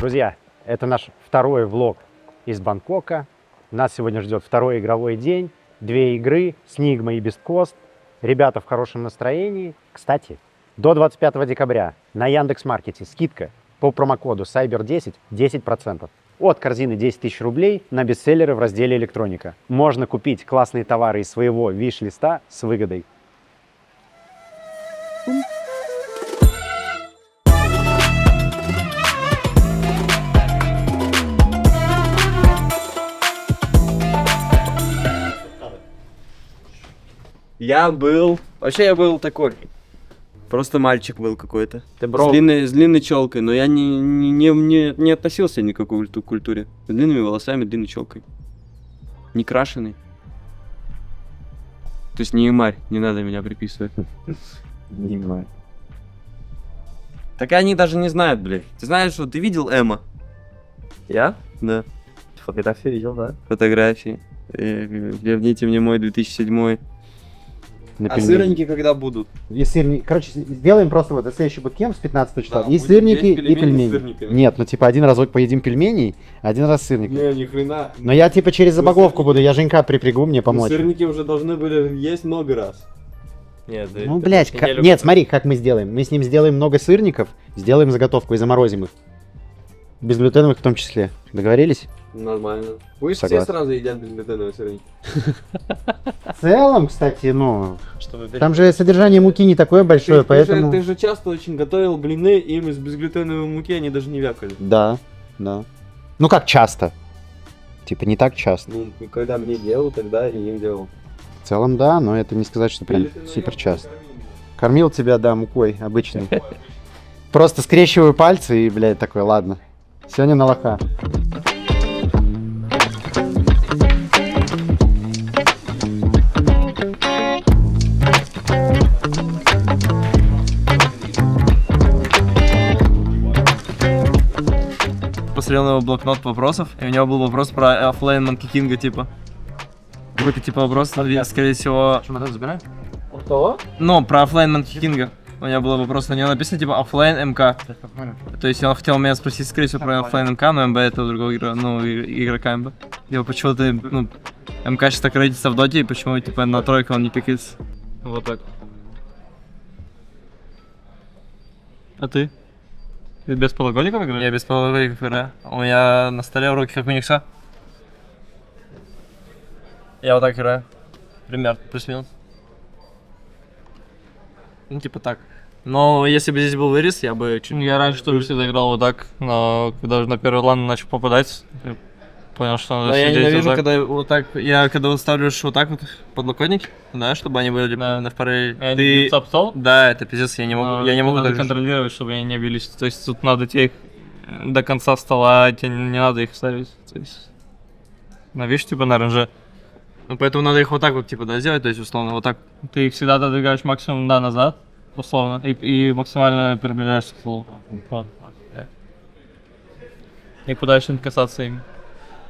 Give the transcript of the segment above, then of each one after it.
Друзья, это наш второй влог из Бангкока. Нас сегодня ждет второй игровой день, 2 игры, Снигма и Бесткост. Ребята в хорошем настроении. Кстати, до 25 декабря на Яндекс.Маркете скидка по промокоду Cyber10 10%. От корзины 10 тысяч рублей на бестселлеры в разделе «Электроника». Можно купить классные товары из своего виш-листа с выгодой. Я был такой. Просто мальчик был какой-то. Ты С длинной челкой, но я не относился ни к какой культуре. С длинными волосами, длинной челкой. Не крашеный. То есть не Имарь, не надо меня приписывать. Не понимаю. Так они даже не знают, блядь. Ты знаешь, что ты видел Эма? Я? Да. Фотографии видел, да? Фотографии. Верните мне мой 2007. На А пельмени. сырники когда будут? И сырники. Короче, сделаем просто вот следующий буткемп с 15 числа. Да, И будет сырники, есть и пельмени с пельмени. сырниками. Нет, ну типа один разок поедим пельменей, один раз сырники. Не, ни хрена. Но я типа через забаговку сырники- буду, я Женька припрягу мне помочь. Сырники уже должны были есть много раз. Нет, да. Ну, блядь, нет, смотри, как мы сделаем. Мы с ним сделаем много сырников, сделаем заготовку и заморозим их. Безглютеновых в том числе. Договорились? Нормально. Пусть Согласен. все сразу едят безглютеновые сырники. В целом, кстати, ну, Чтобы там же содержание муки не такое большое, поэтому... Ты же часто очень готовил блины, им из безглютеновой муки они даже не вякали. Да, да. Ну как часто? Типа не так часто. Ну, когда мне делал, тогда и им делал. В целом, да, но это не сказать, что прям супер часто. Кормил тебя, да, мукой обычной. Просто скрещиваю пальцы и, блядь, такой, ладно. Сегодня на лоха. посмотрел на его блокнот вопросов, и у него был вопрос про оффлайн Манки Кинга, типа. Какой-то типа вопрос, скорее всего... Что? Ну, про оффлайн Манки Кинга. У него был вопрос, на него написано типа оффлайн МК. То есть он хотел меня спросить, скорее всего, про оффлайн МК, но МБ это другого игрока МБ. Типа, почему-то, ну, МК сейчас так родится в доте, и почему, типа, на тройку он не пикается. Вот так. А ты? Ты без полугодиков играешь? Я без полугодиков играю. У меня на столе уроки как у Никса. Я вот так играю. Примерно, плюс-минус. Ну, типа так. Но если бы здесь был вырез, я бы чуть... Я раньше тоже всегда играл вот так, но когда уже на первый лан начал попадать, я понял, что надо сидеть. Я ненавижу, вот когда вот так... Я когда вот ставлю вот так вот подлокотники, да, чтобы они были на второй... Ты... Да, это пиздец, я не могу надо так контролировать, чтобы они не бились. То есть тут надо тебе их до конца стола, тебе не надо их ставить. То есть на вещь типа на ранже. Ну, поэтому надо их вот так вот, типа, да, сделать, то есть, условно, вот так. Ты их всегда отодвигаешь максимум назад, условно, и максимально приближаешься к столу. И пытаешься не касаться им.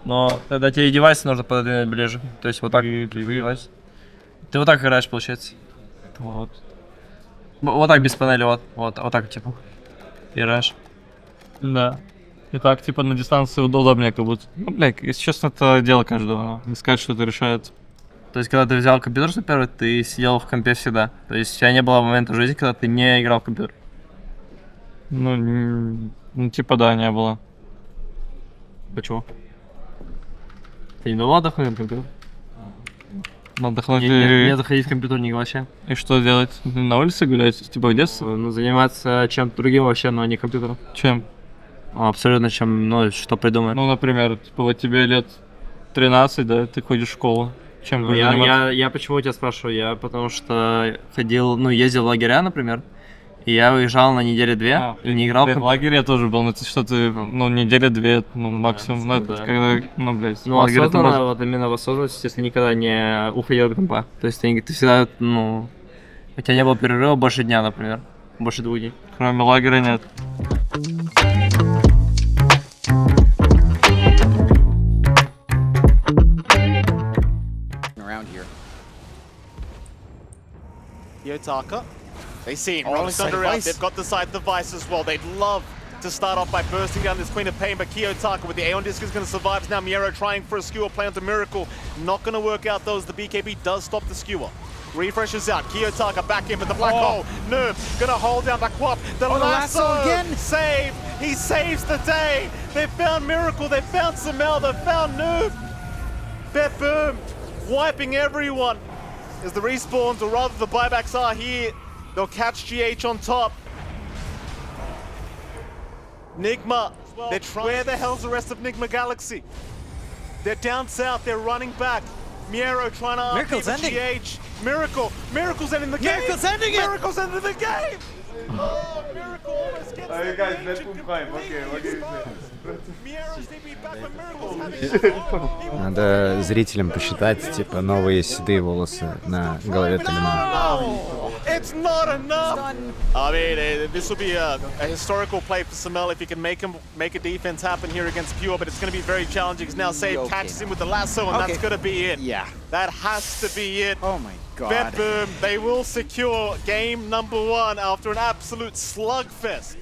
Но тогда тебе и девайс нужно пододвинуть ближе. То есть вот так девайс. Ты вот так играешь, получается. Вот. Вот так без панели, вот так типа. Играешь. Да. И так, типа, на дистанции удобнее, как будто. Ну, блядь, если честно, это дело каждого. Не сказать, что это решает. То есть, когда ты взял компьютер, что первый, ты сидел в компе всегда. То есть, у тебя не было момента в жизни, когда ты не играл в компьютер. Ну, типа, да, не было. Почему? Ты не думал отдохнуть от компьютера? Отдохнуть Не заходить в компьютерник вообще. И что делать? На улице гулять? Типа, в детстве? Ну, заниматься чем-то другим вообще, но не компьютером. Чем? Абсолютно чем, ну, что придумать. Ну, например, типа, вот тебе лет 13, да, ты ходишь в школу. Чем будешь заниматься? Я почему тебя спрашиваю? Я потому что ходил, ну, ездил в лагеря, например, и я уезжал на неделю-две и не играл в в лагере я тоже был, но это что ты, ну, неделя-две, ну, максимум, ну, это когда, ну, блядь, Ну, лагерь это осознанно, может- вот именно в осознанности, если никогда не уходил от компа. То есть ты всегда, ну, у тебя не было перерыва больше дня, например, больше 2 дней. Кроме лагеря нет. Around here. Yotaka. They see him rolling thunder out. They've got the side device as well. They'd love to start off by bursting down this Queen of Pain, but Kiyotaka with the Aeon Disc is going to survive. Now Miero trying for a skewer, play onto Miracle. Not going to work out though as the BKB does stop the skewer. Refreshes out, Kiyotaka back in with the black hole. Nerve gonna hold down the Quap. The lasso again. Save. He saves the day. They found Miracle. They found Samel. They found Nerve. Bet Boom wiping everyone as the respawns, or rather the buybacks, are here. They'll catch GH on top. Nigma. Where the hell's the rest of Nigma Galaxy? They're down south. They're running back. Miero trying to Miracle's ending. GH. Miracle's ending the game. Miracle's ending it. Miracle's ending the game. Oh, Miracle almost gets the Ancient completely exposed. Miero's TP back, but Miracle's having Надо зрителям посчитать, типа, новые седые волосы на голове Талимана. It's not enough. I mean, this will be a historical play for Samel if he can make a defense happen here against Pure, but it's going to be very challenging because now Save catches him with the lasso, and that's going to be it. Yeah. That has to be it. Oh my god. Bet Boom, they will secure game number 1 after an absolute slugfest.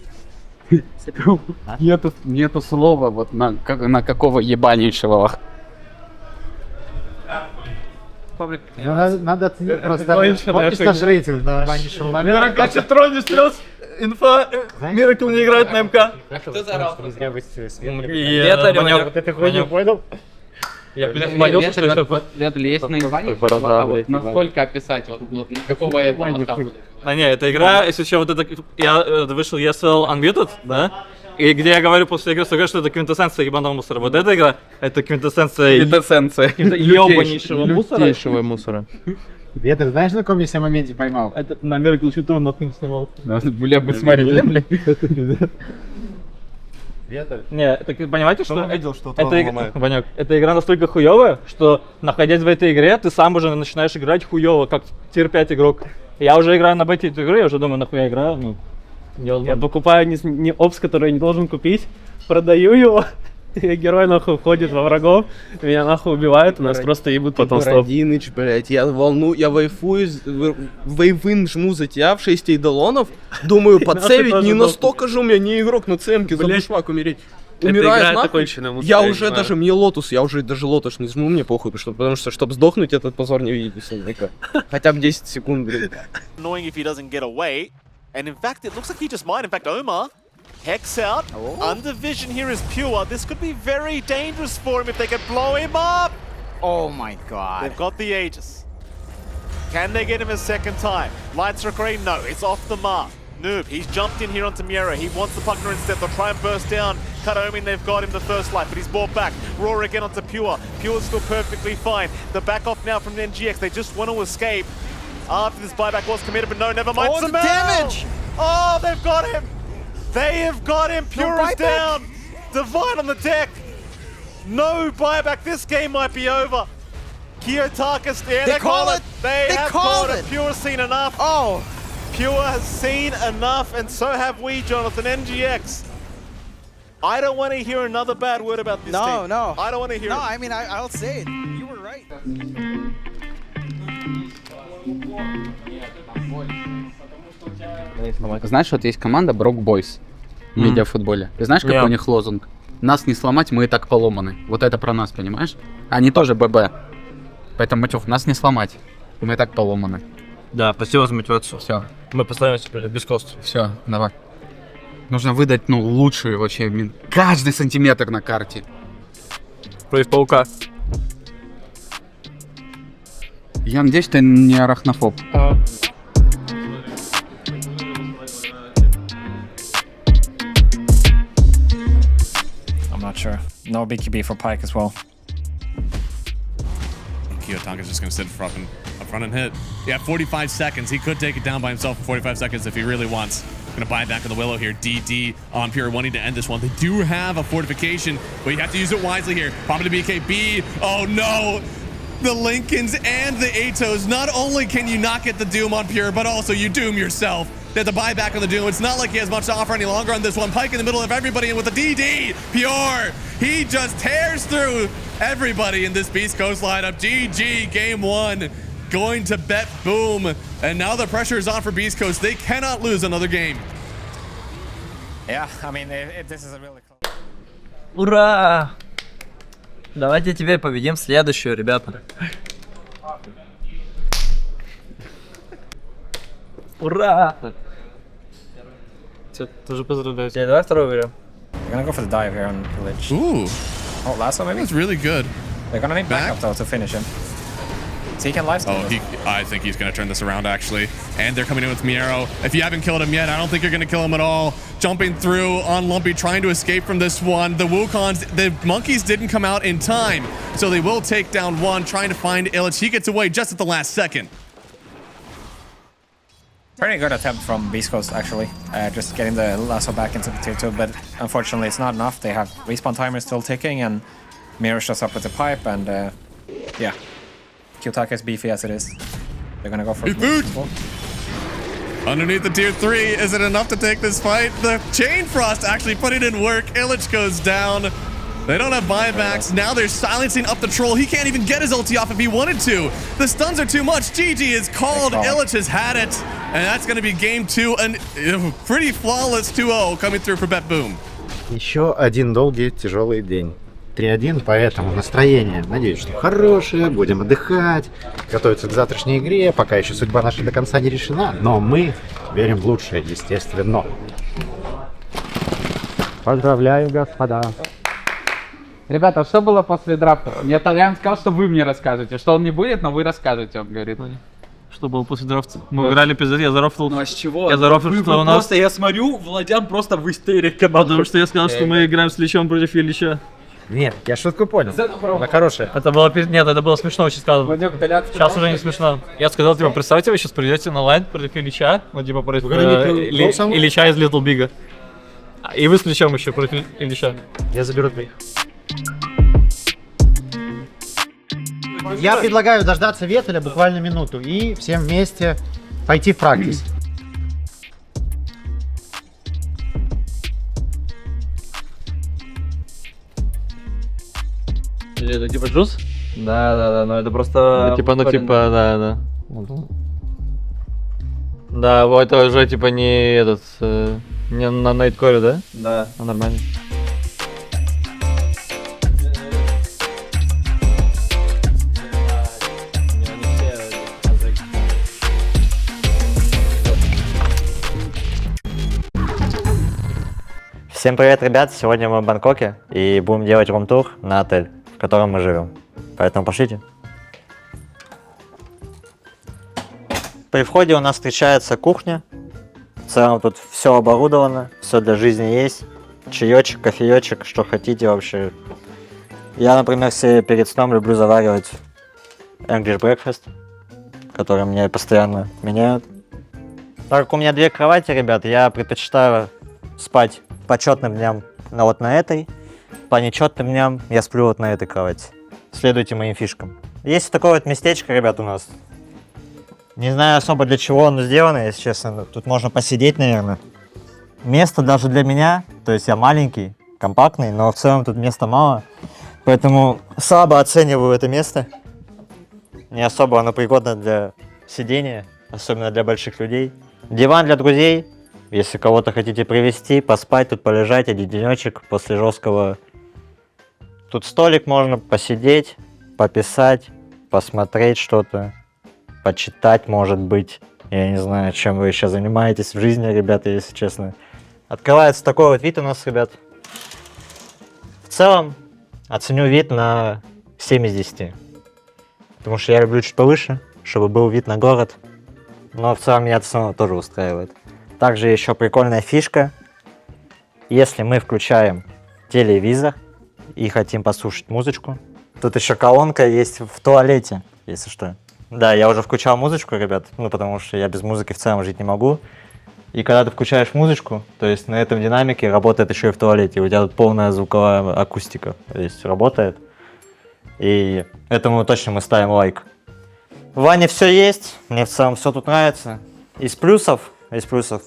Нету слова вот на какого ебанейшего. Надо оценить просто. Помнишь наш рейтинг на раннейшего момента? Качет троне слез. Инфа. Миракл не играет на МК. Кто заорал? Зря выставили свет. Банёк. Вот это хуйню понял? Я понял, что Это есть на ебане? Насколько описать? Вот какого ебана? А не, эта игра, если еще вот это, я вышел ESL Unmuted, да? И где я говорю после игры, что это квинтэссенция ебаного мусора. Вот эта игра, это квинтэссенция ебанейшего мусора. Ветер, знаешь, на каком я себя моменте поймал? Это на Miracle Shoot нахуй снимал. Бля, бы смотрели, блядь. Ветер. Не, так понимаете, что видел, что Ванёк, эта игра настолько хуёвая, что находясь в этой игре, ты сам уже начинаешь играть хуёво, как тир 5 игрок. Я уже играю на бете эту игру, я уже думаю, нахуя играю, ну. Я покупаю не опс, который я не должен купить, продаю его, и герой нахуй входит во врагов, меня нахуй убивают, у нас просто ебут потом стоп. Бородиныч, блядь, я вайфую, вейвин жму за тебя в 6 эйдолонов, думаю, подсейвить не настолько же у меня не игрок на цемке, за бушмак умереть. Умирает нахуй, я уже даже, мне лотус, я уже даже лотос не жму, мне похуй, потому что, чтобы сдохнуть, этот позор не видеть сильника. Хотя бы 10 секунд, блядь. Annoying if he doesn't get away. And in fact, it looks like he just might. In fact, Omar, Hex out. Under vision here is Pure. This could be very dangerous for him if they can blow him up. Oh my god. They've got the Aegis. Can they get him a second time? Lights are grey? No, it's off the mark. Noob, he's jumped in here onto Miero. He wants the Puckner instead. They'll try and burst down. Kataomi, they've got him the first life, but he's brought back. Roar again onto Pure. Pure's still perfectly fine. The back off now from the NGX. They just want to escape. After this buyback was committed, but no, never mind. Oh, the damage! Oh, they've got him! They have got him! Pure is down! Divine on the deck! No buyback, this game might be over. Kiyotaka, yeah, they call it! They have called it! Pure's seen enough! Oh! Pure has seen enough, and so have we, Jonathan. NGX. I don't want to hear another bad word about this team. No. I don't want to hear it. No, I mean, I'll say it. You were right. Знаешь, вот есть команда Брок Бойс в медиафутболе. Ты знаешь, какой у них лозунг? Нас не сломать, мы и так поломаны. Вот это про нас, понимаешь? Они тоже ББ. Поэтому, Матюх, нас не сломать. Мы и так поломаны. Да, спасибо за мотивацию. Все, Мы поставим себе без кост. все, давай. Нужно выдать, ну, лучшую вообще, каждый сантиметр на карте. Против паука. Я надеюсь, ты не арахнофоб. I'm not sure. No BKB for Pyke as well. Kiyotaka's just going to sit up front and hit. Yeah, 45 seconds. He could take it down by himself in 45 seconds if he really wants. Going to buy back on the Willow here. DD on Pure wanting to end this one. They do have a fortification, but you have to use it wisely here. Popping to BKB. Oh no! The Lincolns and the Atos. Not only can you not get the Doom on Pure, but also you doom yourself. They have to buy back on the Doom. It's not like he has much to offer any longer on this one. Pyke in the middle of everybody, and with the DD, Pure, he just tears through everybody in this Beast Coast lineup. GG, game one, going to Bet Boom. And now the pressure is on for Beast Coast. They cannot lose another game. Yeah, I mean, this is a really close. Ура! Давайте теперь победим следующую, ребята. Ура! Тоже поздравляю. Давай второй выберем. They're gonna go for the dive here on Lich. Ooh, Oh, last one maybe? that's really good. They're gonna need Back? backup though to finish him. So he can lifesteal Oh, this. I think he's going to turn this around, actually. And they're coming in with Miero. If you haven't killed him yet, I don't think you're going to kill him at all. Jumping through on Lumpy, trying to escape from this one. The Wukongs, the monkeys didn't come out in time, so they will take down one, trying to find Illich. He gets away just at the last second. Pretty good attempt from Beast Coast actually. Just getting the lasso back into the tier 2, but unfortunately it's not enough. They have respawn timers still ticking, and Miro shows up with the pipe, and yeah. Kyutaka is beefy as it is. They're gonna go for Beef food! Underneath the tier 3, is it enough to take this fight? The Chain Frost actually putting in work. Illich goes down. They don't have buybacks. Now they're silencing up the troll. He can't even get his ulti off if he wanted to. The stuns are too much. GG is called. Illich has had it. And that's going to be game 2. And pretty flawless 2-0 coming through for Bet Boom. Еще один долгий, тяжелый день. 3-1, поэтому настроение, надеюсь, что хорошее, будем отдыхать, готовиться к завтрашней игре, пока еще судьба наша до конца не решена, но мы верим в лучшее, естественно. Поздравляю, господа. Ребята, что было после драфта? Мне Толян сказал, что вы мне расскажете. Что он не будет, но вы расскажете, он говорит. Что было после драфта? Мы играли пиздец, я зарофлил. Ну а с чего? Я зарофлил, что у нас... Просто я смотрю, Владян просто в истерике. Потому что я сказал, что мы играем с Личом против Ильича. Нет, я шутку понял. Она хорошая. Это было нет, это было смешно очень сказано. Сейчас уже не смешно. Я сказал, типа, представьте, вы сейчас придете на лайн против Ильича, ну типа против Ильича из Little Big. И вы с Личом еще против Ильича. Я заберу твоих. Я предлагаю дождаться Ветеля буквально минуту и всем вместе пойти в практис. Или это типа джуз? Да, но это просто... да. Да, вот это уже типа не этот... Не на найткоре, да? Да. Нормально. Всем привет, ребят! Сегодня мы в Бангкоке и будем делать рум-тур на отель, в котором мы живем. Поэтому пошлите. При входе у нас встречается кухня. В целом тут все оборудовано, все для жизни есть. Чаечек, кофеечек, что хотите вообще. Я, например, себе перед сном люблю заваривать English breakfast, который мне постоянно меняют. Так как у меня 2 кровати, ребят, я предпочитаю спать по четным дням вот на этой, по нечетным дням я сплю вот на этой кровати. Следуйте моим фишкам. Есть такое вот местечко, ребят, у нас. Не знаю особо для чего оно сделано, если честно. Тут можно посидеть, наверное. Место даже для меня, то есть я маленький, компактный, но в целом тут места мало. Поэтому слабо оцениваю это место. Не особо оно пригодно для сидения, особенно для больших людей. Диван для друзей. Если кого-то хотите привезти, поспать, тут полежать один денечек после жесткого. Тут столик можно посидеть, пописать, посмотреть что-то, почитать, может быть. Я не знаю, чем вы еще занимаетесь в жизни, ребята, если честно. Открывается такой вот вид у нас, ребят. В целом, оценю вид на 7 из 10. Потому что я люблю чуть повыше, чтобы был вид на город. Но в целом меня это самого тоже устраивает. Также еще прикольная фишка. Если мы включаем телевизор и хотим послушать музычку, тут еще колонка есть в туалете, если что. Да, я уже включал музычку, ребят, ну потому что я без музыки в целом жить не могу. И когда ты включаешь музычку, то есть на этом динамике работает еще и в туалете. У тебя тут полная звуковая акустика, то есть работает. И этому точно мы ставим лайк. В ванне все есть, мне в целом все тут нравится. Из плюсов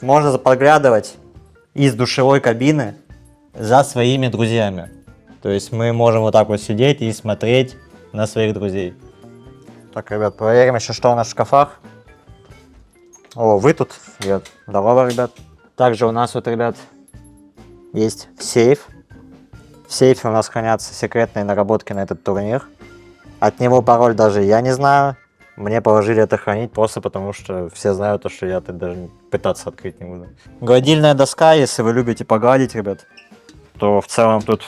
можно подглядывать из душевой кабины за своими друзьями. То есть мы можем вот так вот сидеть и смотреть на своих друзей. Так, ребят, проверим еще, что у нас в шкафах. О, вы тут. Здорово, ребят. Также у нас вот, ребят, есть сейф. В сейфе у нас хранятся секретные наработки на этот турнир. От него пароль даже я не знаю. Мне положили это хранить просто потому, что все знают, что я это даже пытаться открыть не буду. Гладильная доска, если вы любите погладить, ребят, то в целом тут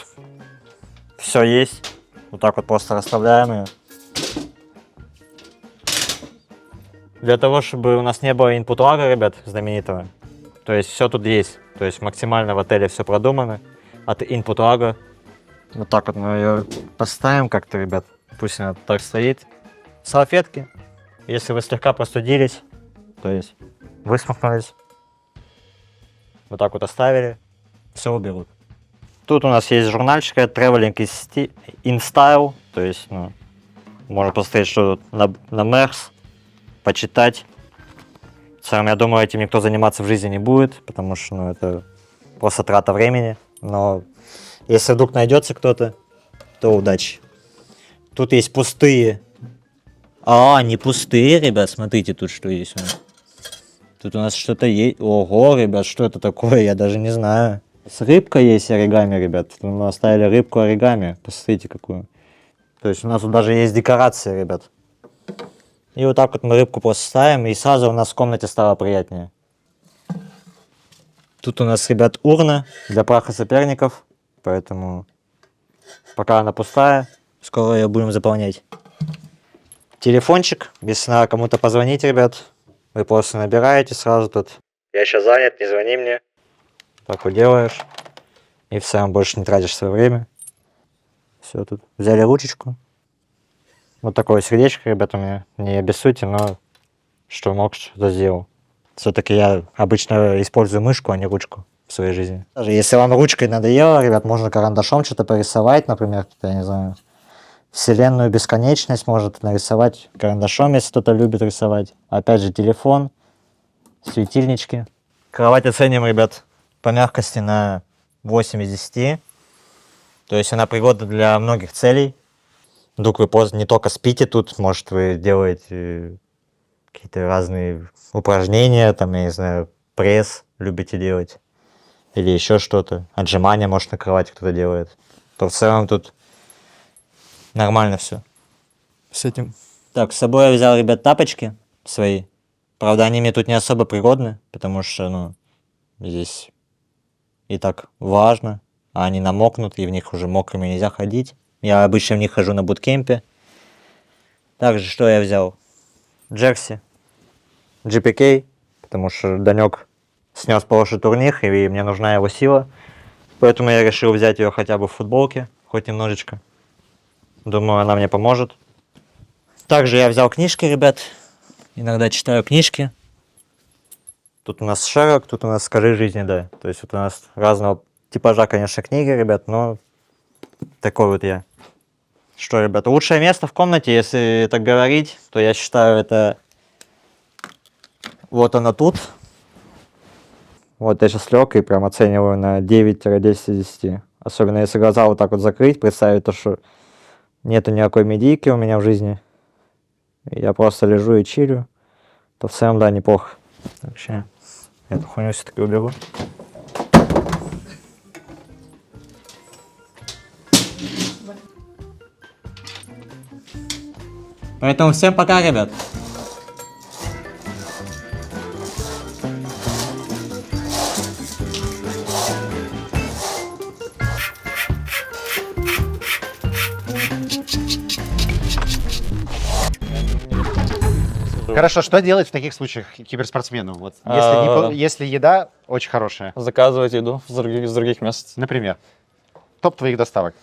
все есть. Вот так вот просто расставляем ее. Для того, чтобы у нас не было инпут-лага, ребят, знаменитого, то есть все тут есть. То есть максимально в отеле все продумано. От инпут-лага. Вот так вот мы ее поставим как-то, ребят. Пусть она так стоит. Салфетки. Если вы слегка простудились, то есть высморкнулись, вот так вот оставили, все уберут. Тут у нас есть журнальчик Traveling in Style, то есть, ну, можно посмотреть, что тут на Мерс, почитать. В целом, я думаю, этим никто заниматься в жизни не будет, потому что, ну, это просто трата времени. Но если вдруг найдется кто-то, то удачи. Тут есть пустые. Не пустые, ребят, смотрите, тут что есть. Тут у нас что-то есть. Ого, ребят, что это такое, я даже не знаю. Рыбка есть оригами, ребят. Тут мы оставили рыбку оригами. Посмотрите, какую. То есть у нас тут даже есть декорация, ребят. И вот так вот мы рыбку просто ставим, и сразу у нас в комнате стало приятнее. Тут у нас, ребят, урна для праха соперников. Поэтому пока она пустая, скоро ее будем заполнять. Телефончик, если надо кому-то позвонить, ребят, вы просто набираете сразу тут. Я сейчас занят, не звони мне. Так вот делаешь. И все, больше не тратишь свое время. Все, тут взяли ручечку. Вот такое сердечко, ребята, у меня. Не обессудьте, но что мог, что сделал. Все-таки я обычно использую мышку, а не ручку в своей жизни. Даже если вам ручкой надоело, ребят, можно карандашом что-то порисовать, например, я не знаю, вселенную бесконечность может нарисовать карандашом, если кто-то любит рисовать. Опять же, телефон, светильнички. Кровать оценим, ребят, по мягкости на 8 из 10. То есть она пригодна для многих целей. Вдруг вы не только спите тут, может, вы делаете какие-то разные упражнения, там, я не знаю, пресс любите делать. Или еще что-то. Отжимания, может, на кровати кто-то делает. То в целом тут нормально все с этим. Так, с собой я взял, ребят, тапочки свои. Правда, они мне тут не особо пригодны, потому что, ну, здесь и так влажно, а они намокнут, и в них уже мокрыми нельзя ходить. Я обычно в них хожу на буткемпе. Также, что я взял? Джерси GPK, потому что Данек снес прошлый турнир, и мне нужна его сила. Поэтому я решил взять ее хотя бы в футболке, хоть немножечко. Думаю, она мне поможет. Также я взял книжки, ребят. Иногда читаю книжки. Тут у нас Шерлок, тут у нас «Скажи жизни, да». То есть вот у нас разного типажа, конечно, книги, ребят, но такой вот я. Что, ребят, лучшее место в комнате, если так говорить, то я считаю, это вот оно тут. Вот я сейчас лег и прям оцениваю на 9-10 из 10. Особенно если глаза вот так вот закрыть, представить то, что нету никакой медийки у меня в жизни. Я просто лежу и чилю. То в целом, да, неплохо. Вообще, эту хуйню все-таки уберу. Поэтому всем пока, ребят. Хорошо, что делать в таких случаях киберспортсмену? Вот, если еда очень хорошая. Заказывать еду с других мест. Например, топ твоих доставок.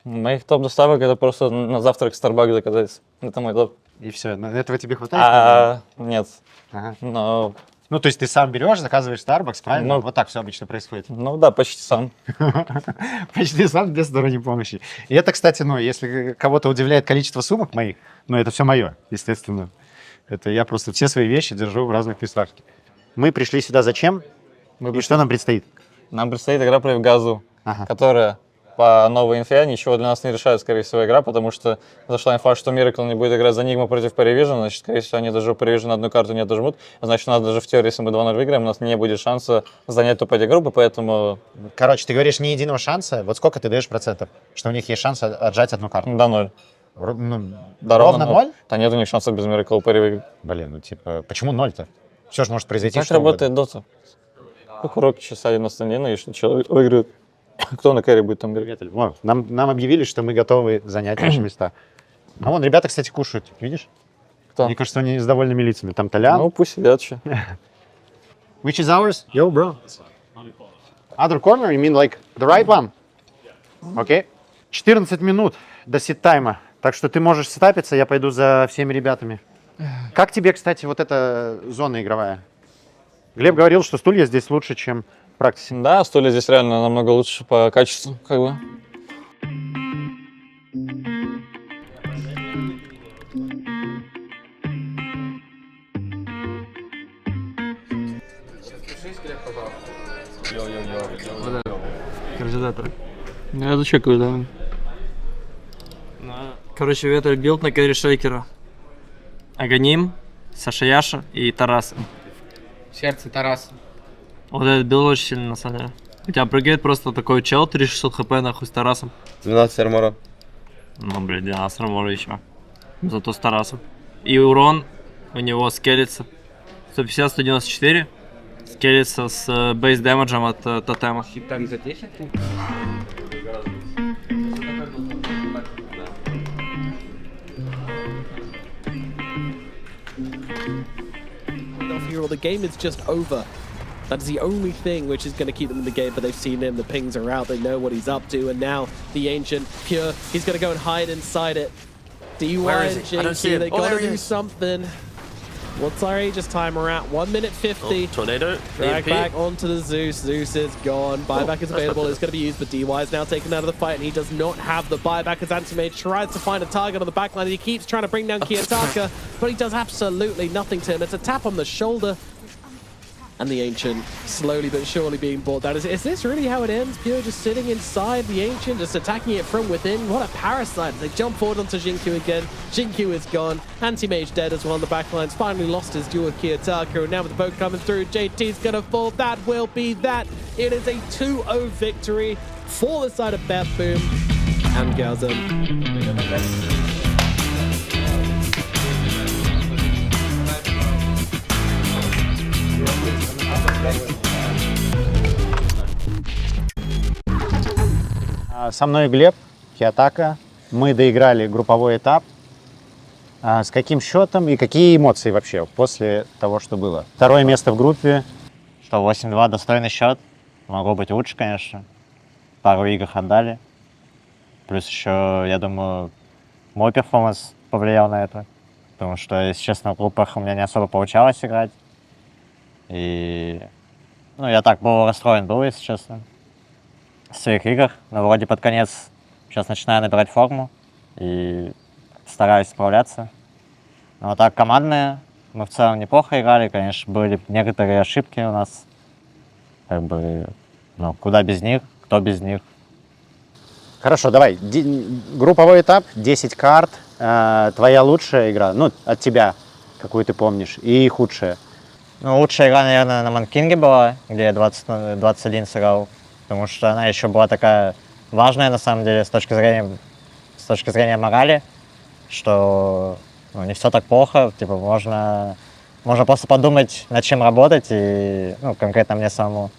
Моих топ-доставок это просто на завтрак Starbucks заказать. Это мой топ. И все, этого тебе хватает? Нет. Ага. Но... Ну, то есть ты сам берешь, заказываешь Starbucks, правильно? Ну, вот так все обычно происходит. Ну да, почти сам. Почти сам, без сторонней помощи. И это, кстати, ну, если кого-то удивляет количество сумок моих, ну, это все мое, естественно. Это я просто все свои вещи держу в разных местах. Мы пришли сюда зачем? И что нам предстоит? Нам предстоит игра против Газу, которая по новой инфе ничего для нас не решает, скорее всего, игра, потому что зашла инфа, что Miracle не будет играть за Нигму против Parivision, значит, скорее всего, они даже у Parivision одну карту не дожмут, значит, у нас даже в теории, если мы 2-0 выиграем, у нас не будет шанса занять топ-1 группы, поэтому... Короче, ты говоришь, ни единого шанса. Вот сколько ты даешь процентов, что у них есть шанс отжать одну карту? До 0. Да ровно 0? Да нет у них шансов без Miracle выиграть. Блин, ну типа, почему 0-то? Все же может произойти. Так работает Дота. Как уроки часа на стене, и что человек выиграет. Кто на кэре будет там играть? Нам объявили, что мы готовы занять наши места. А вон, ребята, кстати, кушают, видишь? Кто? Мне кажется, они с довольными лицами. Там Толян. Ну, пусть сидят еще. Which is ours? Yo, bro. Other corner? You mean like the right one? Окей. 14 минут до сит-тайма. Так что ты можешь сетапиться, я пойду за всеми ребятами. Как тебе, кстати, вот эта зона игровая? Глеб говорил, что стулья здесь лучше, чем в практике. Да, стулья здесь реально намного лучше по качеству, как бы. Я зачекаю, да. Короче, Ветер билд на кэре Шейкера. Аганим, Саша Яша и Тарас. Сердце Тараса. Вот этот билд очень сильно, на самом деле. У тебя прыгает просто такой чел, 3600 хп нахуй с Тарасом. 12 армора. Ну, блядь, 12 армора еще. Зато с Тарасом. И урон у него скелется. 150-194. Скелется с бейс дэмэджем от тотема. Так за 10? The game is just over. That's the only thing which is going to keep them in the game, but they've seen him, the pings are out, they know what he's up to, and now the Ancient, Pure, he's going to go and hide inside it. DY and Jinky, they got to do something. What's our Aegis timer at? 1 minute 50. Tornado. Drag back onto the Zeus. Zeus is gone. Buyback is available. It's going to be used, but DY is now taken out of the fight, and he does not have the buyback as Anti-Mage tries to find a target on the backline, and he keeps trying to bring down Kiyotaka, but he does absolutely nothing to him. It's a tap on the shoulder. And the Ancient slowly but surely being brought down. Is this really how it ends? Pure just sitting inside the Ancient, just attacking it from within. What a parasite. They jump forward onto Jinku again. Jinku is gone. Anti-Mage dead as well on the backlines. Finally lost his duel with Kiyotaka. And now with the boat coming through, JT's gonna fall. That will be that. It is a 2-0 victory for the side of Batboom and Gazem. Со мной Глеб, Киотака. Мы доиграли групповой этап. С каким счетом и какие эмоции вообще после того, что было? Второе место в группе. Что, 8-2 достойный счет. Могло быть лучше, конечно. Пару игр отдали. Плюс еще, я думаю, мой перформанс повлиял на это. Потому что, если честно, в группах у меня не особо получалось играть. И... Ну, я так был расстроен, если честно. В своих играх, но вроде под конец сейчас начинаю набирать форму и стараюсь справляться. Но так командные, мы в целом неплохо играли, конечно, были некоторые ошибки у нас, как бы, ну, куда без них, кто без них. Хорошо, давай, групповой этап, 10 карт, твоя лучшая игра, ну, от тебя, какую ты помнишь, и худшая. Ну, лучшая игра, наверное, на Манкинге была, где я 21 сыграл. Потому что она еще была такая важная, на самом деле, с точки зрения морали, что ну, не все так плохо, типа можно просто подумать, над чем работать, и, ну, конкретно мне самому.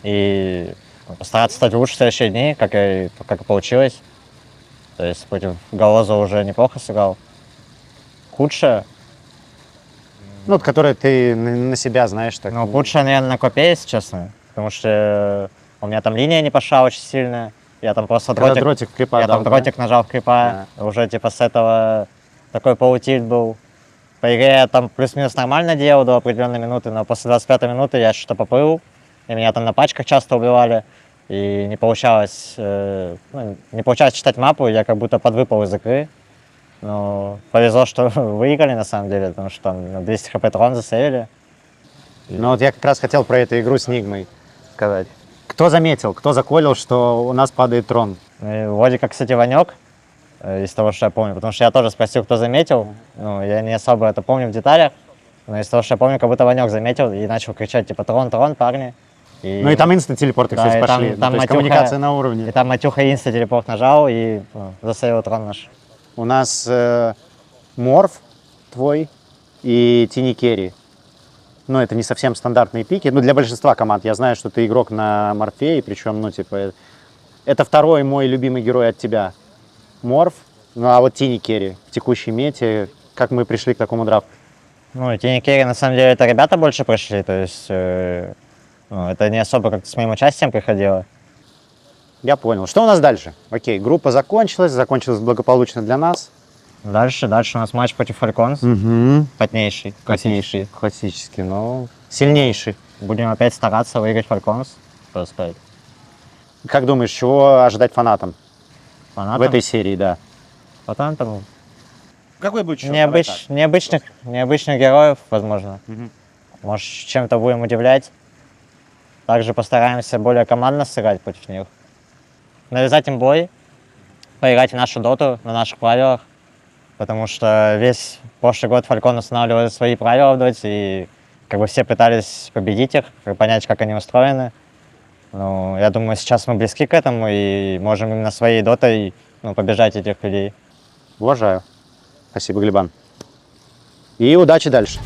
И постараться стать лучше в следующие дни, как и получилось. То есть против Галоза уже неплохо сыграл. Худшее? Ну, которое ты на себя знаешь. Так. Ну, худшее, наверное, на Копе, если честно. Потому что у меня там линия не пошла очень сильно. Я там просто дротик крипа, я там дротик нажал в крипа. Да. Уже типа с этого такой полутильт был. По игре я там плюс-минус нормально делал до определенной минуты, но после 25-й минуты я что-то поплыл. И меня там на пачках часто убивали. И не получалось читать мапу, я как будто подвыпал из игры. Ну, повезло, что выиграли на самом деле, потому что там 200 хп трон засейвили. Ну вот я как раз хотел про эту игру с Нигмой сказать. Кто заметил, кто заколил, что у нас падает трон? Вроде как, кстати, Ванек, из того, что я помню. Потому что я тоже спросил, кто заметил. Ну, я не особо это помню в деталях. Но из того, что я помню, как будто Ванек заметил и начал кричать, типа, трон, трон, парни. Ну и там инста-телепорты, Да, кстати, и пошли. там То есть Матюха- коммуникация на уровне. И там Матюха инста-телепорт нажал и засейвил трон наш. У нас Морф твой и Тини Керри. Ну, это не совсем стандартные пики. Ну, для большинства команд. Я знаю, что ты игрок на Морфе, и причем, ну, типа, это второй мой любимый герой от тебя. Морф, ну, а вот Тини Керри в текущей мете, как мы пришли к такому драфту? Ну, и Тини Керри, на самом деле, это ребята больше пришли, то есть ну, это не особо как-то с моим участием приходило. Я понял. Что у нас дальше? Окей, группа закончилась благополучно для нас. Дальше у нас матч против Фальконс. Угу. Плотнейший. Классический, но сильнейший. Будем опять стараться выиграть Фальконс, что сказать. Как думаешь, чего ожидать фанатам? Фанатам? В этой серии, да. Фанатам? Какой будет счет? Необычных героев, возможно. Может, чем-то будем удивлять. Также постараемся более командно сыграть против них. Навязать им бой, поиграть в нашу доту на наших правилах. Потому что весь прошлый год Falcon устанавливали свои правила в доте, и как бы все пытались победить их, понять, как они устроены. Ну, я думаю, сейчас мы близки к этому и можем именно своей дотой побежать этих людей. Уважаю. Спасибо, Глебан. И удачи дальше.